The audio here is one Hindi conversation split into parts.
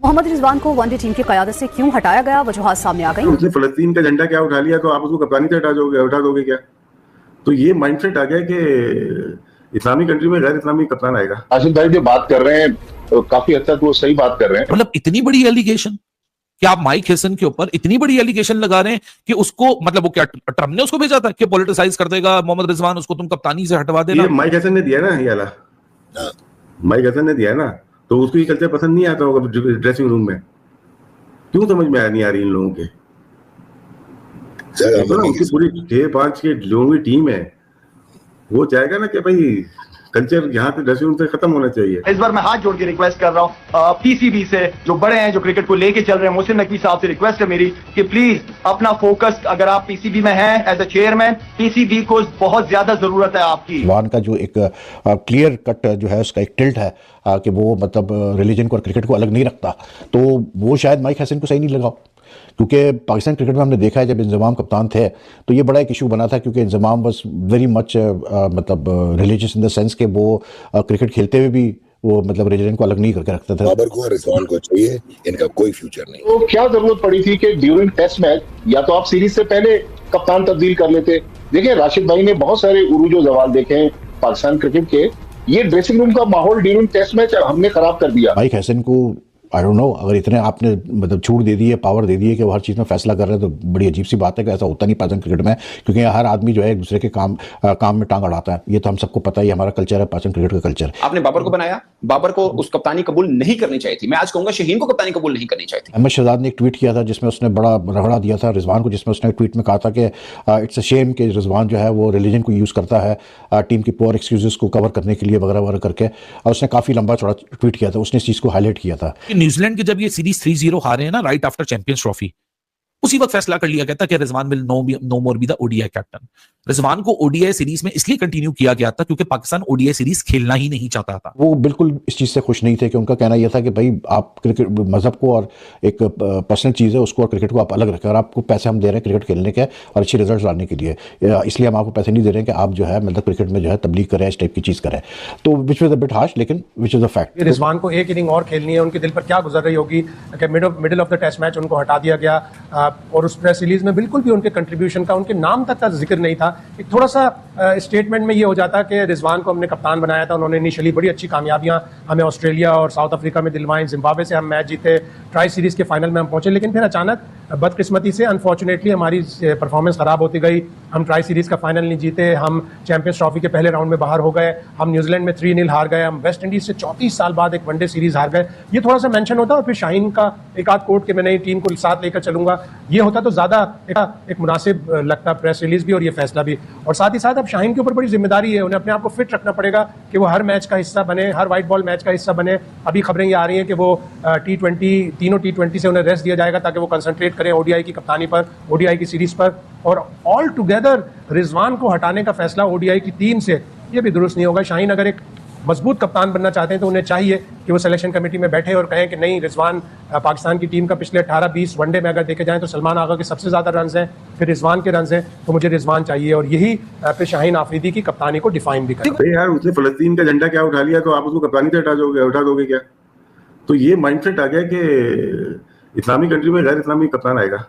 मोहम्मद रिजवान को वनडे टीम की क़यादत से क्यों हटाया गया, वजूहात सामने आ गई। उसने फलस्तीन का झंडा क्या उठा लिया तो आप उसको कप्तानी से हटा दोगे क्या? तो ये माइंडसेट आ गया कि इस्लामी कंट्री में गैर इस्लामी कप्तान आएगा। आसिफ भाई जो बात कर रहे हैं तो काफी हद तक वो सही बात कर रहे हैं। मतलब इतनी बड़ी एलिगेशन कि आप माइक हैसन के ऊपर इतनी बड़ी एलिगेशन लगा रहे हैं कि उसको मतलब वो क्या ट्रम्प ने उसको भेजा था कि पॉलिटिसाइज कर देगा मोहम्मद रिजवान, उसको तुम कप्तानी से हटवा देना। ये माइक हैसन ने दिया ना, ये वाला माइक हैसन ने दिया ना, तो उसको ये कल्चर पसंद नहीं आता होगा ड्रेसिंग रूम में। क्यों समझ में नहीं आ रही इन लोगों के? उनकी पूरी 6-5 के लोगों की टीम है, वो चाहेगा ना कि भाई कल्चर यहाँ पे ड्रेसिंग रूम से खत्म होना चाहिए। इस बार मैं हाथ जोड़ के रिक्वेस्ट कर रहा हूँ पीसीबी से, जो बड़े हैं, जो क्रिकेट को लेके चल रहे हैं, मुस्लिम नकवी साहब से रिक्वेस्ट है मेरी कि प्लीज अपना फोकस, अगर आप पीसीबी में हैं एज अ चेयरमैन, पीसीबी को बहुत ज्यादा जरूरत है आपकी। वान का जो एक क्लियर कट जो है उसका एक टिल्ट है कि वो मतलब रिलीजन को और क्रिकेट को अलग नहीं रखता, तो वो शायद माइक हैसन को सही नहीं लगा। क्योंकि पाकिस्तान क्रिकेट में हमने देखा है जब इंजमाम कप्तान थे तो ये बड़ा एक इशू बना था, क्योंकि इंजमाम वाज वेरी मच मतलब रिलीजियस इन द सेंस कि वो क्रिकेट खेलते हुए भी वो मतलब रिलीजन को अलग नहीं करके रखते थे। बाबर को और रिजवान को चाहिए, इनका कोई फ्यूचर नहीं। तो क्या जरूरत पड़ी थी कि ड्यूरिंग टेस्ट मैच या तो आप सीरीज से पहले कप्तान तब्दील कर लेते। देखिए राशिद भाई ने बहुत सारे उरूजो जवाल देखे हैं पाकिस्तान क्रिकेट के, ये ड्रेसिंग रूम का माहौल ड्यूरिंग टेस्ट मैच हमने खराब कर दिया। माइक हैसन को आई डोंट नो, अगर इतने आपने मतलब छूट दे दी है, पावर दे दी है कि वो हर चीज़ में फैसला कर रहे हैं, तो बड़ी अजीब सी बात है कि ऐसा होता नहीं पाकिस्तान क्रिकेट में, क्योंकि हर आदमी जो है एक दूसरे के काम में टांग अड़ाता है। ये तो हम सबको पता है, हमारा कल्चर है, पाकिस्तान क्रिकेट का कल्चर। आपने बाबर को बनाया, बाबर को उस कप्तानी कबूल नहीं करनी चाहिए थी। मैं आज कहूंगा शहीन को कप्तानी कबूल नहीं करनी चाहिए थी। अहमद शहजाद ने एक ट्वीट किया था जिसमें उसने बड़ा रगड़ा दिया था रिजवान को, जिसमें उसने ट्वीट में कहा था कि इट्स अ शेम कि रिजवान जो है वो रिलीजन को यूज़ करता है टीम की पुअर एक्सक्यूजेस को कवर करने के लिए वगैरह वगैरह करके, और उसने काफ़ी लंबा चौड़ा ट्वीट किया था, उसने इस चीज़ को हाईलाइट किया था। न्यूजीलैंड की जब ये सीरीज 3-0 हारे हैं ना राइट आफ्टर चैंपियंस ट्रॉफी, उसी वक्त फैसला कर लिया गया था कि Rizwan will no more be the ODI captain. Rizwan को ओडीआई सीरीज में इसलिए कंटिन्यू किया गया था क्योंकि पाकिस्तान ओडीआई सीरीज खेलना ही नहीं चाहता था। वो बिल्कुल इस चीज़ से खुश नहीं थे कि उनका कहना यह था कि भाई आप क्रिकेट मजहब को और एक पर्सनल चीज़ है उसको और क्रिकेट को आप अलग रखें, और आपको पैसे हम दे रहे हैं क्रिकेट खेलने के और अच्छे रिजल्ट लाने के लिए, इसलिए हम आपको पैसे नहीं दे रहे हैं कि आप जो है मतलब क्रिकेट में जो है तबलीग करें, इस टाइप की चीज़ करें। तो which was a bit harsh, लेकिन which is a fact. Rizwan को एक इनिंग और खेलनी है, उनके दिल पर क्या गुजर रही होगी कि middle of the test match उनको हटा दिया गया, और उस प्रेस रिलीज में बिल्कुल भी उनके कंट्रीब्यूशन का, उनके नाम तक का जिक्र नहीं था। एक थोड़ा सा स्टेटमेंट में ये हो जाता कि रिजवान को हमने कप्तान बनाया था, उन्होंने इनिशियली बड़ी अच्छी कामयाबियां हमें ऑस्ट्रेलिया और साउथ अफ्रीका में दिलवाएं, जिम्बाब्वे से हम मैच जीते, ट्राई सीरीज़ के फाइनल में हम पहुंचे, लेकिन फिर अचानक बदकिस्मती से अनफॉर्चुनेटली हमारी परफॉर्मेंस ख़राब होती गई। हम ट्राई सीरीज़ का फाइनल नहीं जीते, हम चैंपियंस ट्रॉफी के पहले राउंड में बाहर हो गए, हम न्यूजीलैंड में 3-0 हार गए, हम वेस्ट इंडीज़ से 34 साल बाद एक वनडे सीरीज़ हार गए। ये थोड़ा सा मेंशन होता, और फिर शाहीन का एक आध कोट कि मैं नई टीम को साथ लेकर चलूंगा, ये होता तो ज़्यादा एक मुनासिब लगता प्रेस रिलीज भी और ये फैसला भी। और साथ ही साथ अब शाहीन के ऊपर बड़ी जिम्मेदारी है, उन्हें अपने आप को फिट रखना पड़ेगा कि वो हर मैच का हिस्सा बने, हर वाइट बॉल मैच का हिस्सा बने। अभी खबरें ये आ रही हैं कि वो तीनों टी20 से उन्हें रेस्ट दिया जाएगा ताकि वो कंसंट्रेट करें ओडीआई की कप्तानी पर, ओडीआई की सीरीज पर। और ऑल टुगेदर रिजवान को हटाने का फैसला ओडीआई की टीम से, ये भी दुरुस्त नहीं होगा। शाहीन अगर एक मजबूत कप्तान बनना चाहते हैं तो उन्हें चाहिए कि वो सिलेक्शन कमेटी में बैठे और कहें कि नहीं, रिजवान पाकिस्तान की टीम का पिछले 18-20 वनडे में अगर देखे जाएं तो सलमान आगा के सबसे ज़्यादा रन्स हैं, फिर रिजवान के रन्स हैं, तो मुझे रिजवान चाहिए। और यही फिर शाहीन आफरीदी की कप्तानी को डिफाइन भी करें। यार उसने फलस्तीन का झंडा क्या उठा लिया तो आप उसको कप्तानी से हटा दोगे क्या? तो ये माइंडसेट आ गया कि इस्लामी कंट्री में गैर इस्लामी कप्तान आएगा।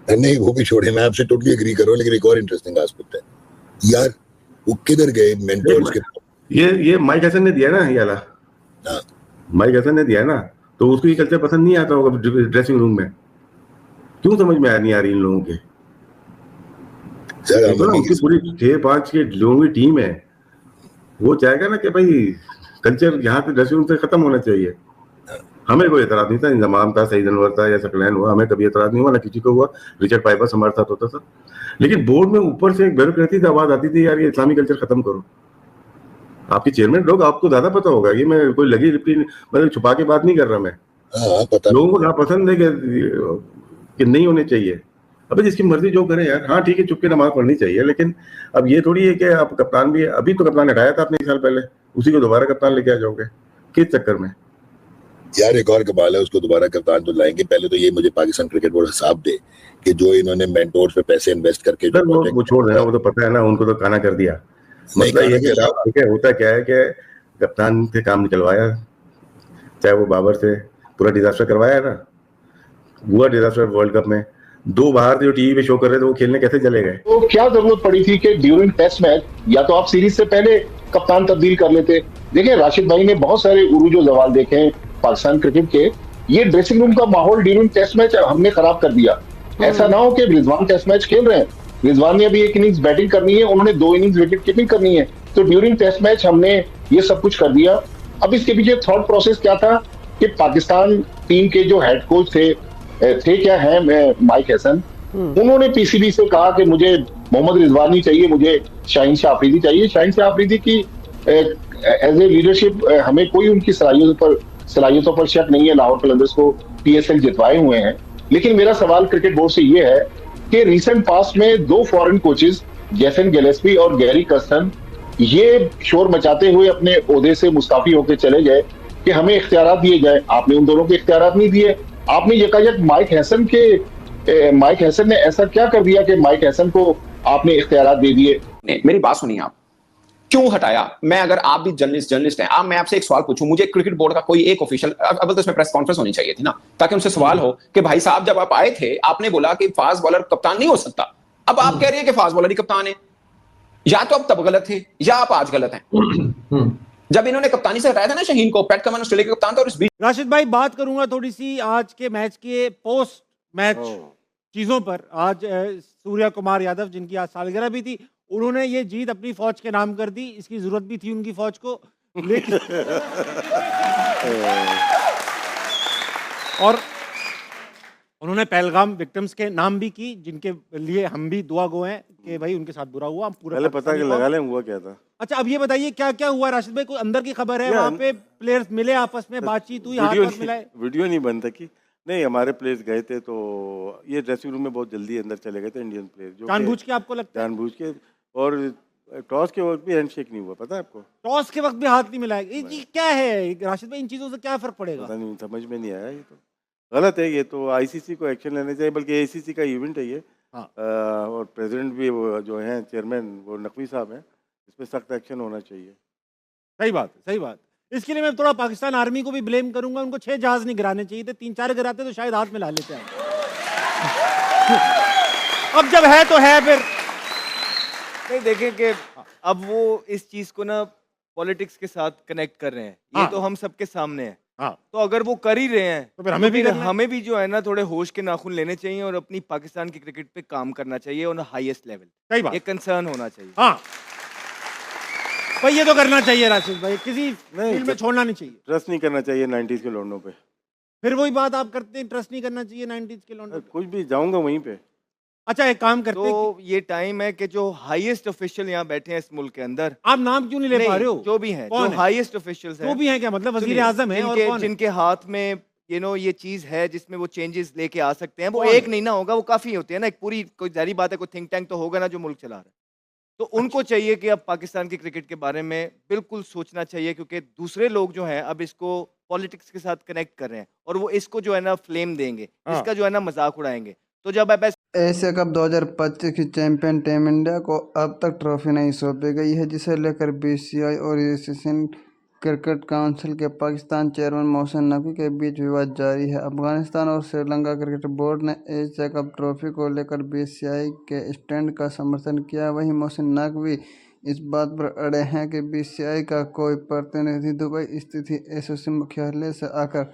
नहीं वो भी छोड़े, मैं आपसे टोटली एग्री कर रहा हूँ, लेकिन एक और इंटरेस्टिंग एस्पेक्ट है यार, वो किधर गए मेंटर्स के? ये माइक हैसन ने दिया ना, ये वाला माइक हैसन ने दिया ना, तो उसको ये कल्चर पसंद नहीं आता होगा ड्रेसिंग रूम में। क्यों समझ में नहीं आ रही इन लोगों के? उनकी पूरी 6-5 के लोगों की टीम है, वो चाहेगा ना कि भाई कल्चर यहाँ पे ड्रेसिंग रूम से खत्म होना चाहिए। हमें कोई एतराज नहीं था, इंजमाम था, सईद अनवर था या सकलैन हुआ, हमें कभी एतराज नहीं हुआ, ना किसी को हुआ। रिचर्ड पाइपर्स हमारे साथ होता था, लेकिन बोर्ड में ऊपर से एक ब्यूरोक्रेसी से आवाज आती थी, यार ये इस्लामी कल्चर खत्म करो। आपके चेयरमैन लोग, आपको ज्यादा पता होगा, ये मैं कोई लगी लिपटी मतलब छुपा के बात नहीं कर रहा मैं। पता लोगों को ना पसंद है कि नहीं होने चाहिए। अबे जिसकी मर्जी जो करे यार, हाँ ठीक है चुप के नमाज पढ़नी चाहिए, लेकिन अब ये थोड़ी है कि आप कप्तान भी, अभी तो कप्तान हटाया था आपने 1 साल पहले, उसी को दोबारा कप्तान लेके आ जाओगे किस चक्कर में? यार एक और कमाल है, उसको दोबारा कप्तान तो लाएंगे। पहले तो ये मुझे पाकिस्तान क्रिकेट बोर्ड हिसाब दे कि जो इन्होंने मेंटोर्स पे पैसे इन्वेस्ट करके वो छोड़ देना, वो तो पता है ना, उनको तो काना कर दिया। मतलब ये होता क्या है कि कप्तान से काम निकलवाया, चाहे वो बाबर से, पूरा डिजास्टर करवाया है ना, हुआ डिजास्टर वर्ल्ड कप में। 2 बाहर थे जो टीवी पे शो कर रहे थे, वो खेलने कैसे चले गए? तो क्या जरूरत पड़ी थी कि ड्यूरिंग टेस्ट मैच या तो आप सीरीज से पहले कप्तान तब्दील कर लेते। देखिए राशिद भाई ने बहुत सारे उरूज जवाल देखे हैं पाकिस्तान क्रिकेट के। ये ड्रेसिंग रूम का माहौल ड्यूरिंग टेस्ट मैच हमने खराब कर दिया। ऐसा ना हो कि रिजवान टेस्ट मैच खेल रहे हैं, रिजवान ने अभी 1 इनिंग्स बैटिंग करनी है, उन्होंने 2 इनिंग्स विकेट कीपिंग करनी है, तो ड्यूरिंग टेस्ट मैच हमने ये सब कुछ कर दिया। अब इसके पीछे थॉट प्रोसेस क्या था कि पाकिस्तान टीम के जो हेड कोच थे क्या है माइक हैसन, उन्होंने पीसीबी से कहा कि मुझे मोहम्मद रिजवानी चाहिए, मुझे शाहीन शाह अफरीदी चाहिए। शाहीन शाह अफरीदी की एज ए लीडरशिप हमें कोई उनकी सलाहियतों पर शक नहीं है। लाहौर कलंदर्स को पीएसएल जितवाए हुए हैं। लेकिन मेरा सवाल क्रिकेट बोर्ड से ये है कि रिसेंट पास्ट में 2 फॉरेन कोचेस जेसन गिलेस्पी और गैरी कर्स्टन ये शोर मचाते हुए अपने ओहदे से मुस्ताफी होकर चले गए कि हमें इख्तियारात दिए जाए। आपने उन दोनों को इख्तियारात नहीं दिए। आपने यकायक माइक हैसन ने ऐसा क्या कर दिया कि माइक हैसन को आपने इख्तियारात दे दिए? मेरी बात सुनिए, आप क्यों हटाया? मैं अगर आप भी जर्नलिस्ट हैं, आप, मैं आपसे एक सवाल पूछूं, मुझे क्रिकेट बोर्ड का कोई एक ऑफिशियल, अब तो इसमें प्रेस कॉन्फ्रेंस होनी चाहिए थी ना, ताकि उनसे सवाल हो कि भाई साहब जब आप आए थे आपने बोला कि फास्ट बॉलर कप्तान नहीं हो सकता, अब आप कह रहे हैं कि फास्ट बॉलर ही कप्तान है। या तो आप तब गलत थे या आप आज गलत हैं। जब इन्होंने कप्तानी से हटाया था ना शाहीन को, पैट कमिंस ऑस्ट्रेलिया के कप्तान था, और इस बीच राशिद भाई बात करूंगा थोड़ी सी आज के मैच के पोस्ट मैच चीजों पर। आज सूर्या कुमार यादव जिनकी आज सालगिरह भी थी, उन्होंने ये जीत अपनी फौज के नाम कर दी। इसकी जरूरत भी थी उनकी फौज को, लेकिन और उन्होंने पहलगाम विक्टिम्स के नाम भी की, जिनके लिए हम भी दुआ गो हैं कि भाई उनके साथ बुरा हुआ। हम पूरा पहले पता लगा लें हुआ क्या था। अच्छा अब ये बताइए क्या क्या हुआ राशिद भाई? कोई अंदर की खबर है? वहाँ पे प्लेयर्स मिले, आपस में बातचीत हुई, हाथ मिलाए? वीडियो नहीं बन सकी। नहीं, हमारे प्लेयर्स गए थे तो ये ड्रेसिंग रूम में बहुत जल्दी अंदर चले गए थे इंडियन प्लेयर, जो जानबूझ के आपको लगता है? जानबूझ के। और टॉस के वक्त भी हैंडशेक नहीं हुआ, पता है आपको? टॉस के वक्त भी हाथ नहीं मिलाया? ये क्या है राशिद भाई, इन चीजों से क्या फर्क पड़ेगा? पता नहीं, समझ में नहीं आया। ये तो गलत है, ये तो आईसीसी को एक्शन लेना चाहिए, बल्कि एसीसी का इवेंट है ये। हाँ। और प्रेसिडेंट भी वो जो हैं चेयरमैन, वो नकवी साहब हैं, इस पर सख्त एक्शन होना चाहिए। सही बात है, सही बात। इसके लिए मैं थोड़ा पाकिस्तान आर्मी को भी ब्लेम करूंगा। उनको 6 जहाज नहीं गिराने चाहिए थे, 3-4 गिराते तो शायद हाथ में ला लेते हैं। अब जब है तो है, फिर नहीं देखें कि अब वो इस चीज को ना पॉलिटिक्स के साथ कनेक्ट कर रहे हैं। ये तो हम सबके सामने है। तो अगर वो कर ही रहे हैं तो फिर हमें भी जो है ना थोड़े होश के नाखून लेने चाहिए और अपनी पाकिस्तान की क्रिकेट पे काम करना चाहिए ऑन हाईएस्ट लेवल। सही बात। ये कंसर्न होना चाहिए। हाँ भाई, ये तो करना चाहिए राशिद भाई, किसी फील्ड में छोड़ना नहीं चाहिए। ट्रस्ट नहीं करना चाहिए 90s के लौंडों पे। फिर वही बात आप करते हैं, ट्रस्ट नहीं करना चाहिए 90s के लौंडों पे। कुछ भी जाऊंगा वहीं पे। अच्छा एक काम करते तो ये टाइम है कि जो हाईएस्ट ऑफिशियल यहाँ बैठे हैं इस मुल्क के अंदर, आप नाम क्यों नहीं ले पा रहे हो? जो भी हैं, जो हाईएस्ट ऑफिशियल्स हैं, जो भी हैं, क्या मतलब वजीर आजम है और कौन है? जिनके हाथ में ये चीज है जिसमें वो चेंजेस लेके आ सकते हैं, वो एक नहीं ना होगा, वो काफी होते हैं ना। एक पूरी कोई जारी बात है, कोई थिंक टैंक तो होगा ना जो मुल्क चला रहा है। तो उनको चाहिए कि अब पाकिस्तान की क्रिकेट के बारे में बिल्कुल सोचना चाहिए, क्योंकि दूसरे लोग जो हैं अब इसको पॉलिटिक्स के साथ कनेक्ट कर रहे हैं और वो इसको जो है ना फ्लेम देंगे, इसका जो है ना मजाक उड़ाएंगे। तो जब आप एशिया कप 2025 की चैंपियन टीम इंडिया को अब तक ट्रॉफी नहीं सौंपी गई है, जिसे लेकर बीसीसीआई और एशियन क्रिकेट काउंसिल के पाकिस्तान चेयरमैन मोहसिन नकवी के बीच विवाद जारी है। अफगानिस्तान और श्रीलंका क्रिकेट बोर्ड ने एशिया कप ट्रॉफी को लेकर बीसीसीआई के स्टैंड का समर्थन किया। वहीं मोहसिन नकवी इस बात पर अड़े हैं कि बीसीसीआई का कोई प्रतिनिधि दुबई स्थित एसोसिएशन मुख्यालय से आकर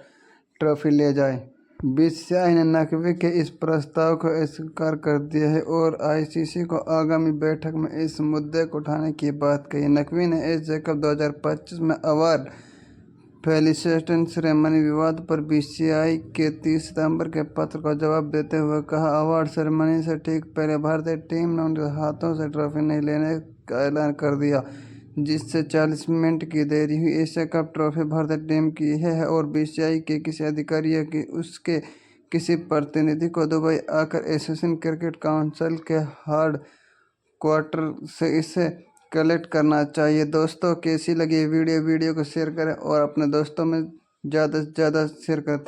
ट्रॉफी ले जाए। बीसीसीआई ने नकवी के इस प्रस्ताव को अस्वीकार कर दिया है और आईसीसी को आगामी बैठक में इस मुद्दे को उठाने की बात कही। नकवी ने एशिया कप 2025 में अवार्ड फेलिसिटेशन सेरेमनी विवाद पर बीसीसीआई के 30 सितंबर के पत्र का जवाब देते हुए कहा, अवार्ड सेरेमनी से ठीक पहले भारतीय टीम ने उनके हाथों से ट्रॉफी नहीं लेने का ऐलान कर दिया, जिससे 40 मिनट की देरी हुई। एशिया कप ट्रॉफी भारतीय टीम की है और बीसीसीआई के किसी अधिकारी या कि उसके किसी प्रतिनिधि को दुबई आकर एशियन क्रिकेट काउंसिल के हेड क्वार्टर से इसे कलेक्ट करना चाहिए। दोस्तों कैसी लगी वीडियो को शेयर करें और अपने दोस्तों में ज़्यादा से ज़्यादा शेयर करें।